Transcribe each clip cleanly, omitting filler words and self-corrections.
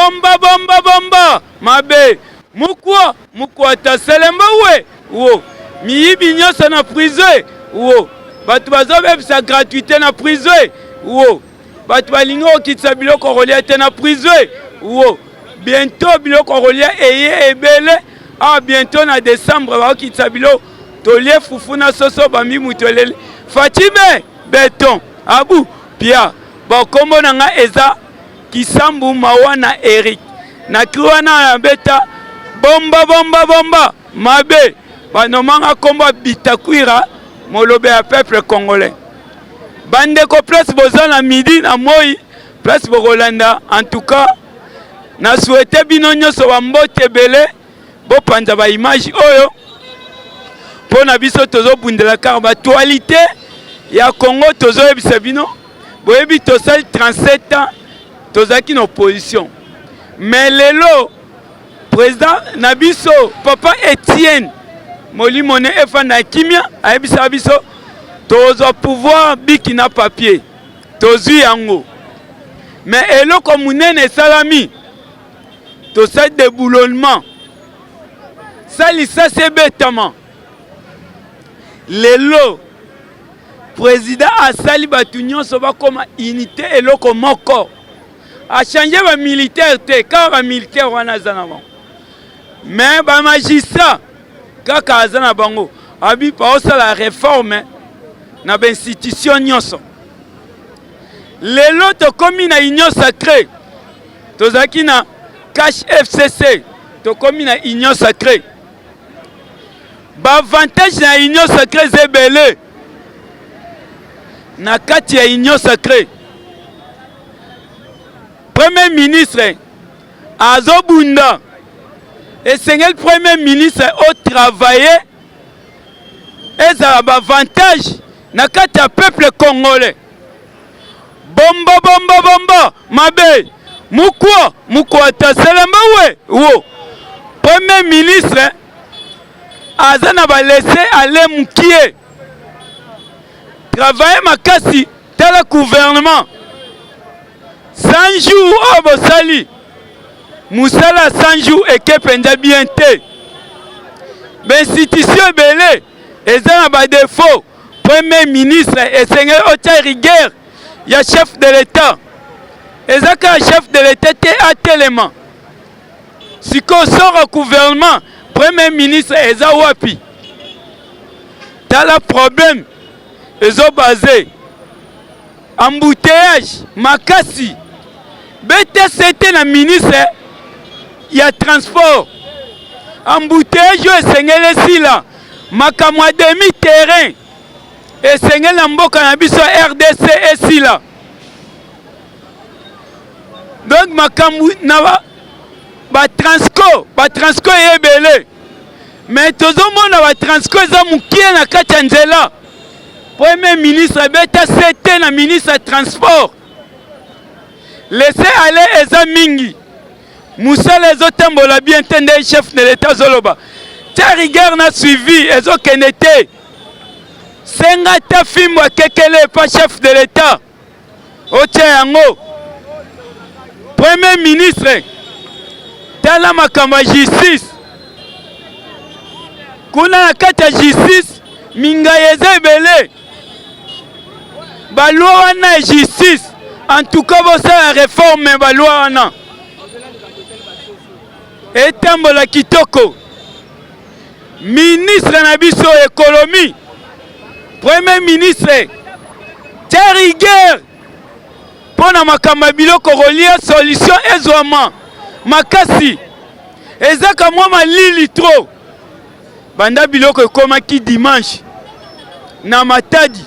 bomba bomba bomba mabe mukwa ta selemba we wo miyibi nyosa na prison wo batu bazobebisa gratuité na prison wo batu balingo okitisa biloko kolia te na prison wo bientôt biloko kolia eye ebele bientôt na décembre bakitisa biloko tolie fufu na soso bambi mutolele Fatime Beton abu pia bakombo nanga eza Kisambu Mawana Eric na kiwana ya beta bomba bomba bomba mabe banomanga kombo Bitakwira molobe ya peuple congolais bandeko place boza na midi na moi place bokolanda en tout cas na souhaité bino nyonso bambote bele bopanza ba image oyo pona biso tozo bundela car ba actualité ya Congo tozo yebisa bino boyebi tosali 37 ans tozaki na opposition mais lelo président Nabiso papa Etienne Molimone efanda kimia ayebisa biso tozo pouvoir biki na papier tozu yango mais eloko munene salami tosali déboulonnement salisa sebetama lelo président asali batu nyonso bakoma unité eloko moko a changé ba militaire te car ba militaire wana zana bango mais ba magistrat kaka azana bango abi pa osala réforme na ba institution nyonso lelo to komi na union sacrée tozaki na cash FCC to komi na union sacrée ba avantage na union sacrée zebele na kati ya union sacrée Premier ministre Azobunda et c'est le Premier ministre au travailler et ça a avantage na kati peuple congolais bomba bomba bomba mabe mukwa ta selemba we wo Premier ministre azana ba laisser aller mukie travailler makasi tel gouvernement 100 jours au Bosali Moussala 100 jours et que penja bien te l'institution belé et ça n'a pas défaut Premier ministre et seigneur Ocha rigueur il y a chef de l'État et ça quand chef de l'État est à tellement si qu'on sort au gouvernement Premier ministre et ça wapi t'as le problème ils ont basé embouteillage makasi BTCT na ministre ya transport embouteillage esengeli sila makambo ya demi terrain esengeli na mboka na biso RDC esila donc makambo na batransco eyebele mais tozomona batransco eza mokie na kati ya nzela Premier ministre BTCT na ministre ya transport laissez aller eza mingi Moussala ezotambola bien tende chef de l'État zoloba tia rigueur na suivi ezokende te senga ta fimbo kekele pas chef de l'État otia yango Premier ministre tala makambo ya justice kuna na kati ya justice minga eza ebele baloi wana ya justice en tout cas bosala réforme baloi wana etambola kitoko ministre na biso économie Premier ministre tia rigueur mpona makambo ya biloko kolia solution ezwama makasi ezaka mwa malili tro banda biloko ekomaki dimanche na Matadi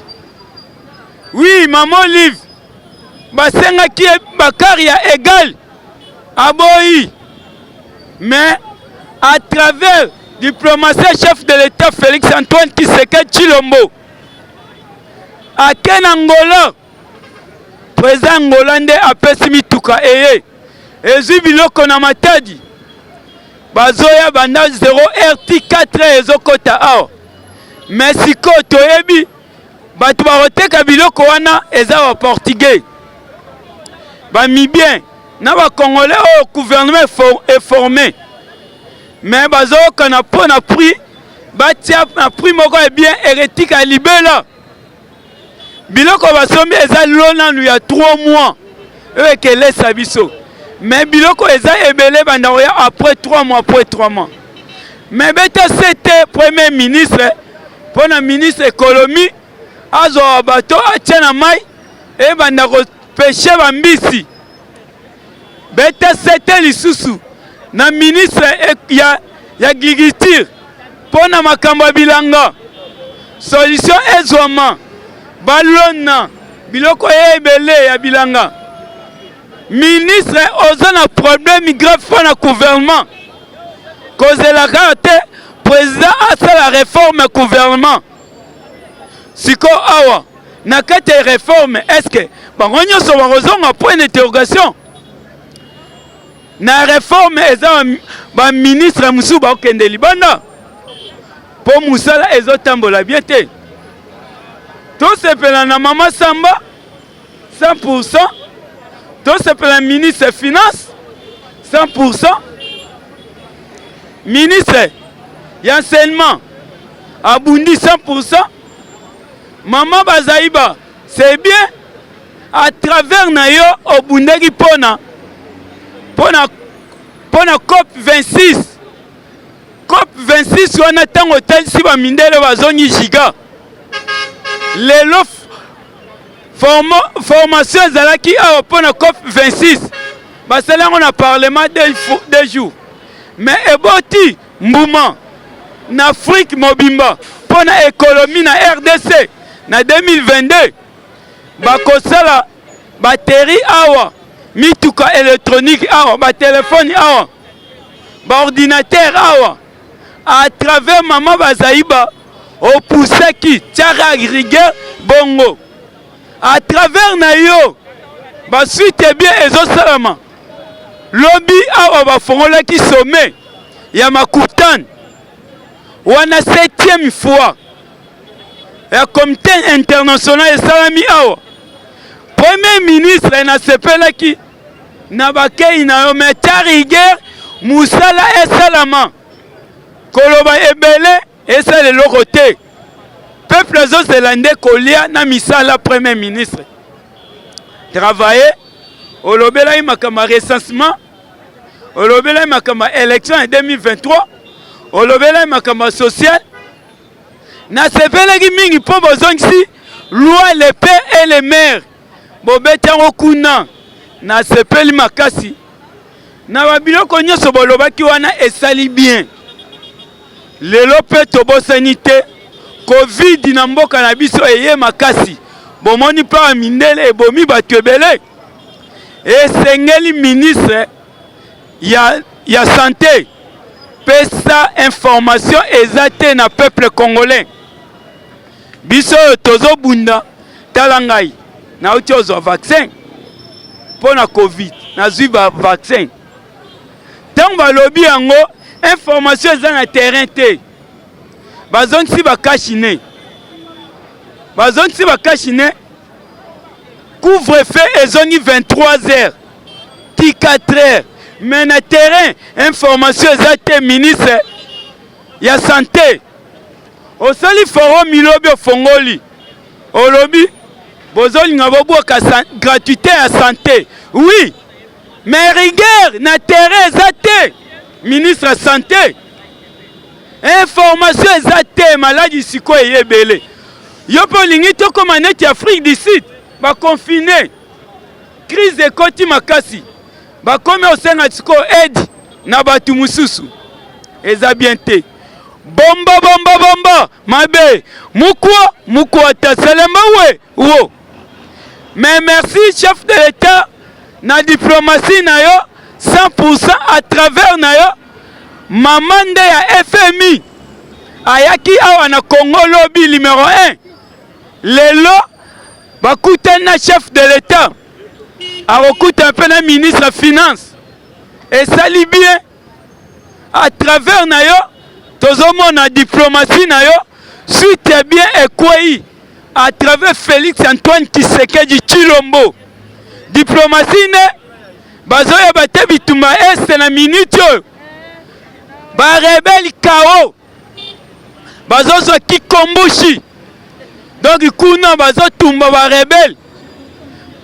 oui maman Olive basengaki bakari ya égal aboyi mais à travers diplomatie chef de l'État Félix Antoine Tshisekedi Tshilombo ake na Angola président Angola nde apesi mituka eye ezwi biloko na Matadi bazoya banda 0 RT4 ezokota awa mais sikoyo toyebi bato bakoteka biloko wana eza ba portugais bamibien na ba Congolais au gouvernement est formé. Mais bazo kana po na prix batia na prix moko est bien hérétique à libela. Biloko basombi eza lona il y a 3 mois. Eux que les sabiso. Mais biloko eza ebele banda après 3 mois après 3 mois. Mais beta c'était premier ministre pour le ministre économie azo bato atiana mai et banda ko pêcher bambisi. Beta c'était lisusu na ministre ya agriculture pour na makambo bilanga. Solution ezoma balona biloko ebele ya bilanga. Ministre ozana problème grave pour le gouvernement. Cause la carte président a fait la réforme gouvernement. Siko awa na kate réforme est-ce que bangonyo so bazonga point d'interrogation. Na réforme eza ba ministre musu ba okende libanda. Po musala ezotambola bien te. Tout se pela na mama Samba 100%. Tout se pela ministre des Finances 100%. Ministre y'enseignement Abundi 100%. Maman Bazaïba, c'est bien à travers Nayo Obundegi pona COP 26. COP 26 on attend hôtel si ba mindele bazongi giga. Les formation zalaki a pona COP 26. Basala on a parlement 2 jours. Mais eboti Mbouma na Afrique mobimba pour la économie na RDC na 2022 bakosala batterie awa mituka électronique awa ba téléphone awa ba ordinateur awa à travers maman Bazaïba au pousser qui tiara rigueur bongo à travers na yo ba suite bien ezo salama lobby awa ba fongola ki sommet ya makutani wana 7e fois ya comité international esalami awa premier ministre na sepelaki na bakei na yo meta rigueur musala esalama koloba ebele esala eloko te peuple azozelande kolia na misala premier ministre travailler olobelaki makambo recensement olobelaki makambo élection en 2023 olobelaki makambo social na sepelaki mingi mpo bozongisi loi le père et le maire bobetango kuna na sepeli makasi na babiloko nyonso bolobaki wana esali bien lelo mpe tobosani te covid na mboka na biso eye makasi bomoni mpa bamindele ebomi bato ebele esengeli ministre ya santé pesa information ezate na peuple congolais biso tozo bunda tala ngai na uti ozwa vaccin pour na covid na zwi ba vaccin tant balobi yango information eza na terrain te bazongisi bakashine couvre-feu ezongi 23h ti 4h mais na terrain information ezate ministre ya santé osali forum milobi ofongoli olobi bozolinga boboka gratuité ya santé oui mais rigueur na terrain ezate ministre ya santé information ezate maladi siko eyebele yo mpe olingi tokoma neti Afrique du Sud baconfine crise ekoti makasi bakomi osenga siko aide na bato mususu eza bien te bomba mabe mukwa taselema wo mais merci chef de l'état na diplomatie na yo 100% à travers na yo mamande ya FMI ayaki awa na Congo lobby numéro 1 lelo bakutani na chef de l'état akokuta mpe na ministre ya finance esali bien à travers na yo tozomona diplomatie na yo suite bien ekwei à travers Félix Antoine Tshisekedi Tshilombo diplomatie ne bazoya bate bituma este na minute oyo barebeli kao bazozwa kikombushi donc kuna bazotumba barebeli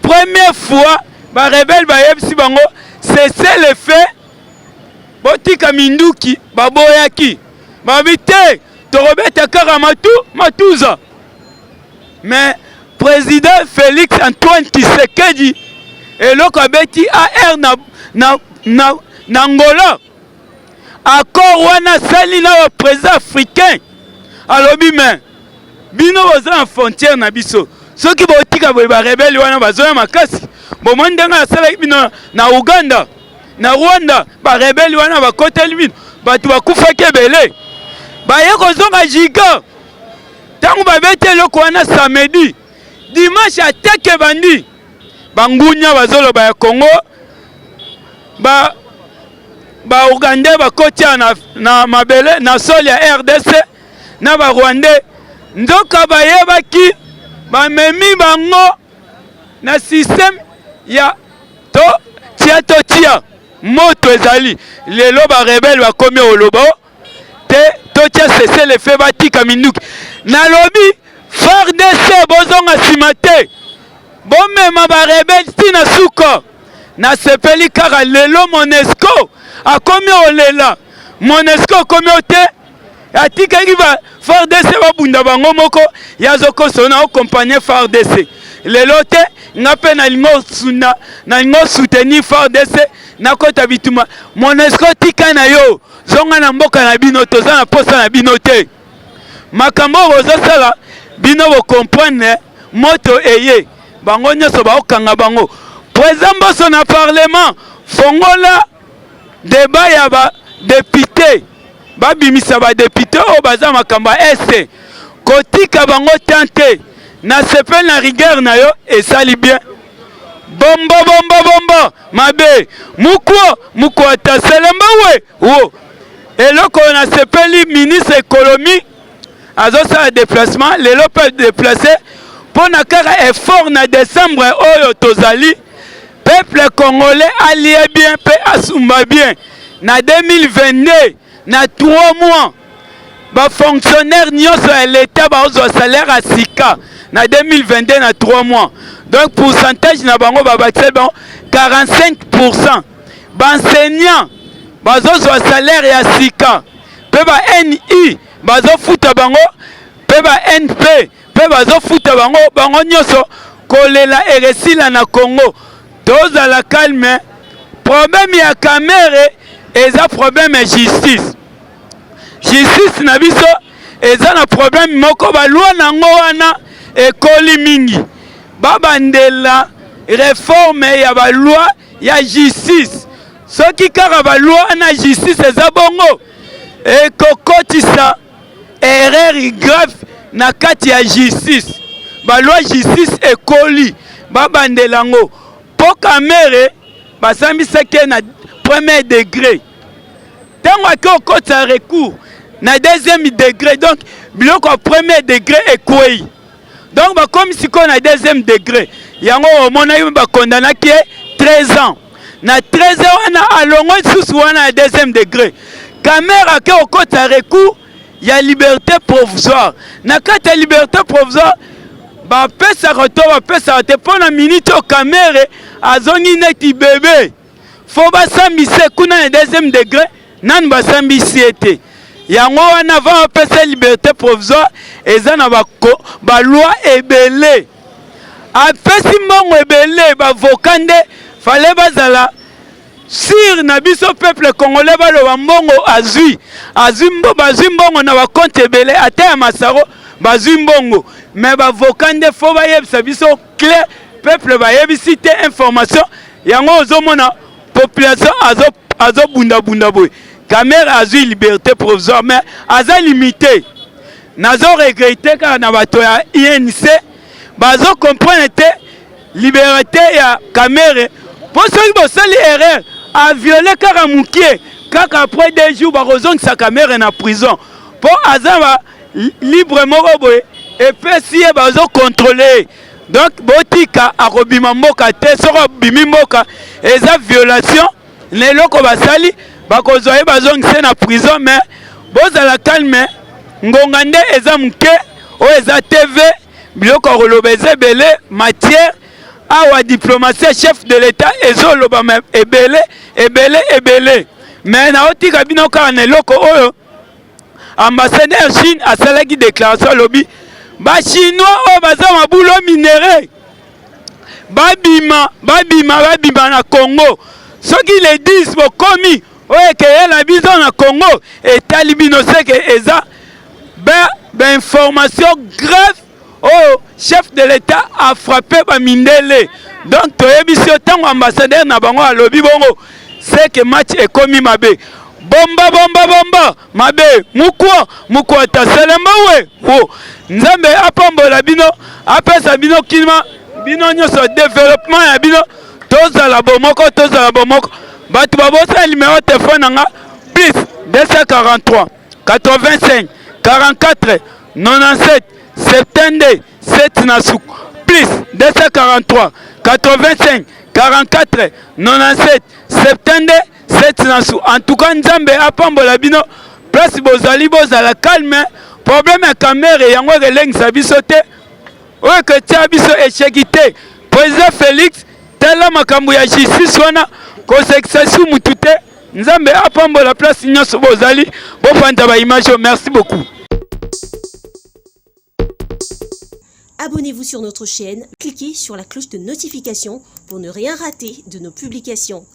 première fois barebeli bayebisi bango cessez le fait botika minduki baboyaki babi te torobeta kaka matuza mais président Félix Antoine Tshisekedi eloko abeti AR na Angola accord wana sali na ba président africain alobi mais bino boza na frontière na biso soki botika boye ba rebelle wana bazoya makasi bomoni ndenge asalaki bino na Uganda na Rwanda ba rebelle wana bakoteli bino bato bakufaki ebele baye kozonga jiga ntango babeti eloko wana samedi dimanche ateke bandi bangunya bazoloba ya Congo ba Uganda bakotia na mabele na sol ya RDC na ba Rwanda ndoka bayebaki bamemi bango na système ya tia moto ezali lelo ba rebelle bakomi olobo te totia cessez le fait batika minduki nalobi FARDC bozonga simate bomema ba rebelle tina suko na sepeli kaka lelo Monesco akomi olela Monesco akomi ote atikaki ba FARDC babunda bango moko yazokosona okompanye FARDC lelo te ngape na lingo soutenir FARDC na kota bituma Monesco tika na yo zonga na mboka na bino toza na posa na bino te makambo bozosala bino bo comprendre moto eye bango nyoso baokanga bango président Mbosso na parlement fongola débat ya ba député babimisa ba député o baza makambo este kotika bango tante na sepel na rigueur na yo esali bien bombo mabe muko ataselemba we wo eloko na sepeli ministre économie azosala déplacement lelo peut déplacer pour na kaka effort na décembre oyo tozali peuple congolais allié bien pe asumba bien na 2022 na 3 mois ba fonctionnaire nyonso ya l'état bazwa salaire à sika na 2022 na 3 mois donc pourcentage na bango babakiseli bango 45%. Benseignant bazozwa salaire ya sika pe ba NI bazofuta bango pe ba NP pe bazofuta bango nyonso kolela eresila na Congo tozala calme problème ya camere eza problème ya justice na biso eza na problème moko balwa nango wana ekoli mingi babandela réforme ya balwa ya justice soki kaka balwa na justice eza bongo ekokotisa erreur grave na kati ya justice balwa justice ekoli babandela ngo po kamere basambisaki na premier degré ntango ake okotisa recours na deuxième degré donc biloko ya premier degré ekwei donc bakomi sikoyo na deuxième degré yango omonaki bakondanaki 13 ans na 13 ans wana alongo lisusu wana ya deuxième degré kamere ake okotisa recours ya liberté provisoire na kati ya liberté provisoire bapesaka to bapesaka te mpo na minute oyo kamere azongi neti bebe fo basambise kuna na deuxième degré nani basambisi ete yango wana va bapesa liberté provisoire eza na baloi ebele apesi mbongo ebele bavoka nde fale bazala sur na biso peuple congolais baloba mbongo bazwi mbongo na bakonte ebele ata ya masaro bazwi mbongo mais bavoka nde fo bayebisa biso clair peuple bayebisi te information yango ozomona population azobundabunda boye kamere azwi liberté provisoire mais aza limité nazo regrette kaka na bato ya INC bazo comprendre te liberté ya kamere po soki bosali erreur aviole kaka mukie kaka après 2 jours bakozongisa kamere na prison po aza libre moko boye epesi ye bazo contrôler Donc botika akobima mboka te soko bimi mboka eza violation neloko basali bakozwa ye bazongise na prison mais bozala calme ngonga nde eza muke oyo eza TV biloko akoloba eza ebele matière awa diplomatie chef de l'état ezoloba ebele mais naotika bino kaka na eloko oyo ambassadeur Chine asalaki déclaration alobi bachinois oyo baza mabulo minere babima na Congo soki le 10 bokomi oyo ekeyela biso na Congo etali bino seke eza information grave oyo chef de l'état a frappé bamindele donc toyebi si otango ambassadeur na bango alobi bongo seke match ekomi mabe bomba mabe mukwa taselemba we wo nzambe apambola bino apesa bino kilima bino nyonso développement ya bino tozala bomoko bato babosa numéro téléphone nanga plus 243 85 44 97 72 7 na suku plus 243 85 44 97 72 7 na suku. En tout cas nzambe apambola bino place bozala calme problème ya caméra yango elengisa biso te oyo ketia biso échec te président Félix tala makambo ya justice wana kosekisa su mutu te nzambe apambola place nyonso bozali bofanda ba image. Merci beaucoup. Abonnez-vous sur notre chaîne, cliquez sur la cloche de notification pour ne rien rater de nos publications.